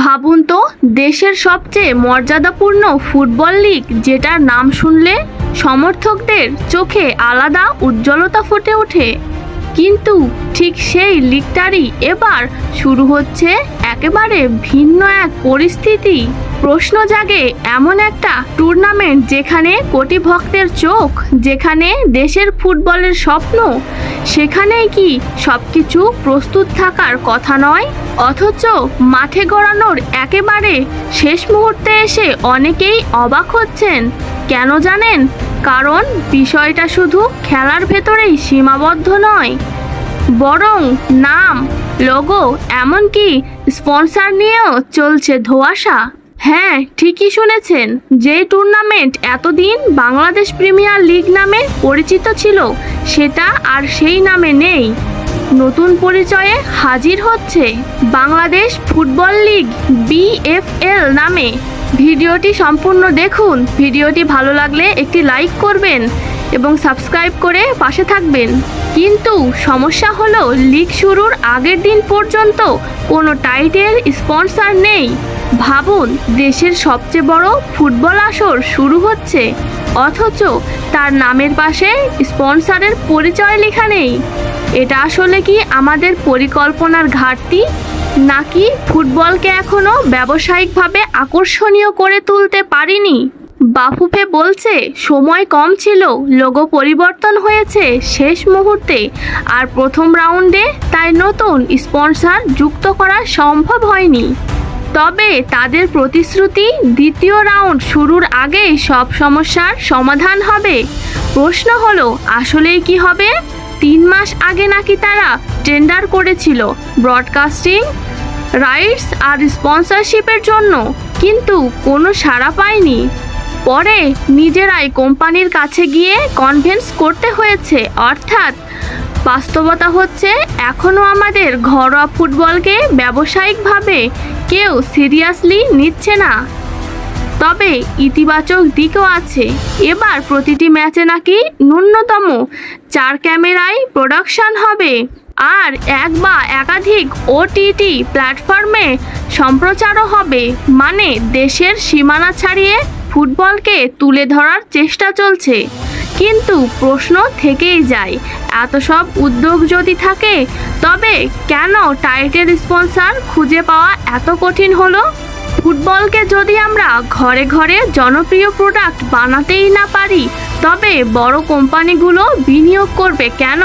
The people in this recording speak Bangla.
ভাবুন তো, দেশের সবচেয়ে মর্যাদাপূর্ণ ফুটবল লিগ যেটার নাম শুনলে সমর্থকদের চোখে আলাদা উজ্জ্বলতা ফুটে ওঠে, কিন্তু ঠিক সেই লিগটারই এবার শুরু হচ্ছে একেবারে ভিন্ন এক পরিস্থিতি। প্রশ্ন জাগে এমন একটা টুর্নামেন্ট যেখানে কোটি ভক্তের চোখ, যেখানে দেশের ফুটবলের স্বপ্ন, সেখানেই কি সবকিছু প্রস্তুত থাকার কথা নয়? অথচ মাঠে গড়ানোর একেবারে শেষ মুহূর্তে এসে অনেকেই অবাক হচ্ছেন। কেন জানেন? কারণ বিষয়টা শুধু খেলার ভেতরেই সীমাবদ্ধ নয়, বরং নাম, লোগো, এমনকি স্পন্সর নিয়েও চলছে ধোঁয়াশা। হ্যাঁ, ঠিকই শুনেছেন, যে টুর্নামেন্ট এতদিন বাংলাদেশ প্রিমিয়ার লিগ নামে পরিচিত ছিল সেটা আর সেই নামে নেই। নতুন পরিচয়ে হাজির হচ্ছে বাংলাদেশ ফুটবল লিগ, BFL নামে। ভিডিওটি সম্পূর্ণ দেখুন। ভিডিওটি ভালো লাগলে একটি লাইক করবেন এবং সাবস্ক্রাইব করে পাশে থাকবেন। কিন্তু সমস্যা হলো, লিগ শুরুর আগের দিন পর্যন্ত কোনো টাইটেল স্পন্সর নেই। ভাবুন, দেশের সবচেয়ে বড় ফুটবল আসর শুরু হচ্ছে, অথচ তার নামের পাশে স্পন্সরের পরিচয় লেখা নেই। এটা আসলে কি আমাদের পরিকল্পনার ঘাটতি, নাকি ফুটবলকে এখনো ব্যবসায়িকভাবে আকর্ষণীয় করে তুলতে পারিনি? বাফুফে বলছে সময় কম ছিল, লোগো পরিবর্তন হয়েছে শেষ মুহূর্তে আর প্রথম রাউন্ডে, তাই নতুন স্পন্সর যুক্ত করা সম্ভব হয়নি। তবে তাদের প্রতিশ্রুতি, দ্বিতীয় রাউন্ড শুরুর আগেই সব সমস্যার সমাধান হবে। প্রশ্ন হলো, আসলেই কি হবে? 3 মাস আগে নাকি তারা টেন্ডার করেছিল ব্রডকাস্টিং রাইটস আর স্পন্সরশিপের জন্য, কিন্তু কোনো সাড়া পায়নি। পরে নিজেরাই কোম্পানির কাছে গিয়ে কনভিন্স করতে হয়েছে। অর্থাৎ বাস্তবতা হচ্ছে, এখনও আমাদের ঘরোয়া ফুটবলকে ব্যবসায়িকভাবে কেউ সিরিয়াসলি নিচ্ছে না। তবে ইতিবাচক দিকও আছে। এবার প্রতিটি ম্যাচে নাকি ন্যূনতম 4 ক্যামেরায় প্রোডাকশন হবে, আর 1 বা একাধিক OTT প্ল্যাটফর্মে সম্প্রচারও হবে। মানে দেশের সীমানা ছাড়িয়ে ফুটবলকে তুলে ধরার চেষ্টা চলছে। কিন্তু প্রশ্ন থেকেই যায়, এত সব উদ্যোগ যদি থাকে, তবে কেন টাইটেল স্পন্সর খুঁজে পাওয়া এত কঠিন হলো? ফুটবলকে যদি আমরা ঘরে ঘরে জনপ্রিয় প্রোডাক্ট বানাতেই না পারি, তবে বড় কোম্পানিগুলো বিনিয়োগ করবে কেন?